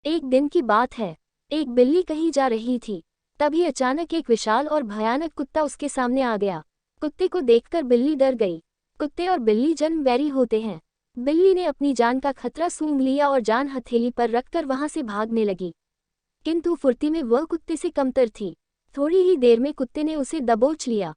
एक दिन की बात है। एक बिल्ली कहीं जा रही थी। तभी अचानक एक विशाल और भयानक कुत्ता उसके सामने आ गया। कुत्ते को देखकर बिल्ली डर गई। कुत्ते और बिल्ली जन्म वैरी होते हैं। बिल्ली ने अपनी जान का खतरा सूंघ लिया और जान हथेली पर रखकर वहां से भागने लगी। किंतु फुर्ती में वह कुत्ते से कमतर थी। थोड़ी ही देर में कुत्ते ने उसे दबोच लिया।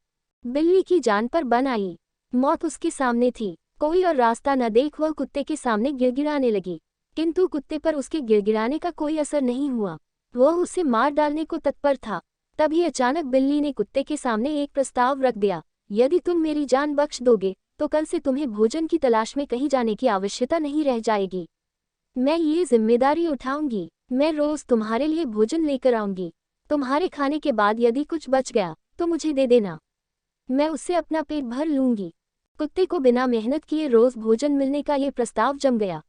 बिल्ली की जान पर बन आई। मौत उसके सामने थी। कोई और रास्ता न देख वह कुत्ते के सामने गिड़गिड़ाने लगी। किंतु कुत्ते पर उसके गिड़गिड़ाने का कोई असर नहीं हुआ। वह उसे मार डालने को तत्पर था। तभी अचानक बिल्ली ने कुत्ते के सामने एक प्रस्ताव रख दिया। यदि तुम मेरी जान बख्श दोगे तो कल से तुम्हें भोजन की तलाश में कहीं जाने की आवश्यकता नहीं रह जाएगी। मैं ये जिम्मेदारी उठाऊंगी। मैं रोज तुम्हारे लिए भोजन लेकर आऊंगी। तुम्हारे खाने के बाद यदि कुछ बच गया तो मुझे दे देना। मैं उससे अपना पेट भर लूंगी। कुत्ते को बिना मेहनत किए रोज भोजन मिलने का ये प्रस्ताव जम गया।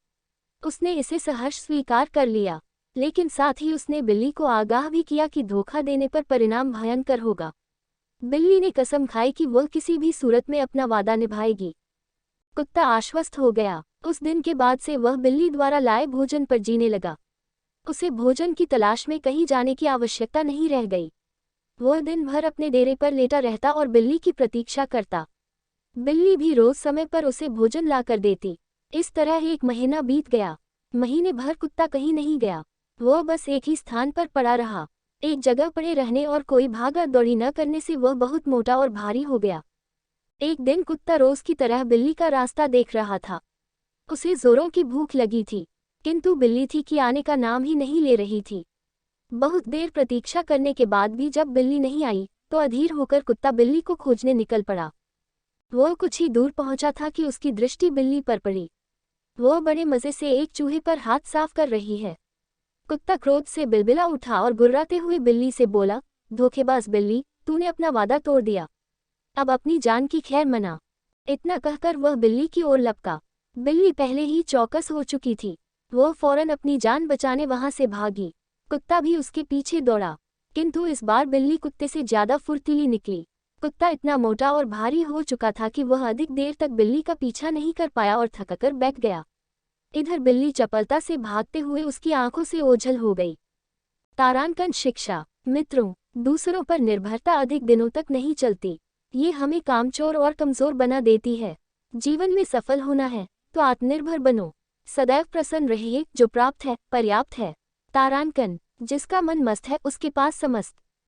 उसने इसे सहर्ष स्वीकार कर लिया। लेकिन साथ ही उसने बिल्ली को आगाह भी किया कि धोखा देने पर परिणाम भयंकर होगा। बिल्ली ने कसम खाई कि वह किसी भी सूरत में अपना वादा निभाएगी। कुत्ता आश्वस्त हो गया। उस दिन के बाद से वह बिल्ली द्वारा लाए भोजन पर जीने लगा। उसे भोजन की तलाश में कहीं जाने की आवश्यकता नहीं रह गई। वह दिन भर अपने डेरे पर लेटा रहता और बिल्ली की प्रतीक्षा करता। बिल्ली भी रोज समय पर उसे भोजन लाकर देती। इस तरह एक महीना बीत गया। महीने भर कुत्ता कहीं नहीं गया। वह बस एक ही स्थान पर पड़ा रहा। एक जगह पड़े रहने और कोई भागा दौड़ी न करने से वह बहुत मोटा और भारी हो गया। एक दिन कुत्ता रोज की तरह बिल्ली का रास्ता देख रहा था। उसे जोरों की भूख लगी थी। किंतु बिल्ली थी कि आने का नाम ही नहीं ले रही थी। बहुत देर प्रतीक्षा करने के बाद भी जब बिल्ली नहीं आई तो अधीर होकर कुत्ता बिल्ली को खोजने निकल पड़ा। वह कुछ ही दूर पहुंचा था कि उसकी दृष्टि बिल्ली पर पड़ी। वह बड़े मजे से एक चूहे पर हाथ साफ कर रही है। कुत्ता क्रोध से बिलबिला उठा और गुर्राते हुए बिल्ली से बोला, धोखेबाज बिल्ली, तूने अपना वादा तोड़ दिया। अब अपनी जान की खैर मना। इतना कहकर वह बिल्ली की ओर लपका। बिल्ली पहले ही चौकस हो चुकी थी। वह फौरन अपनी जान बचाने वहां से भागी। कुत्ता भी उसके पीछे दौड़ा। किंतु इस बार बिल्ली कुत्ते से ज्यादा फुर्तीली निकली। कुत्ता इतना मोटा और भारी हो चुका था कि वह अधिक देर तक बिल्ली का पीछा नहीं कर पाया और थककर बैठ गया। इधर बिल्ली चपलता से भागते हुए उसकी आंखों से ओझल हो गई। तारांकन शिक्षा। मित्रों, दूसरों पर निर्भरता अधिक दिनों तक नहीं चलती। ये हमें कामचोर और कमजोर बना देती है। जीवन में सफल होना है तो आत्मनिर्भर बनो। सदैव प्रसन्न रहिए। जो प्राप्त है पर्याप्त है। तारांकन। जिसका मन मस्त है उसके पास समस्त।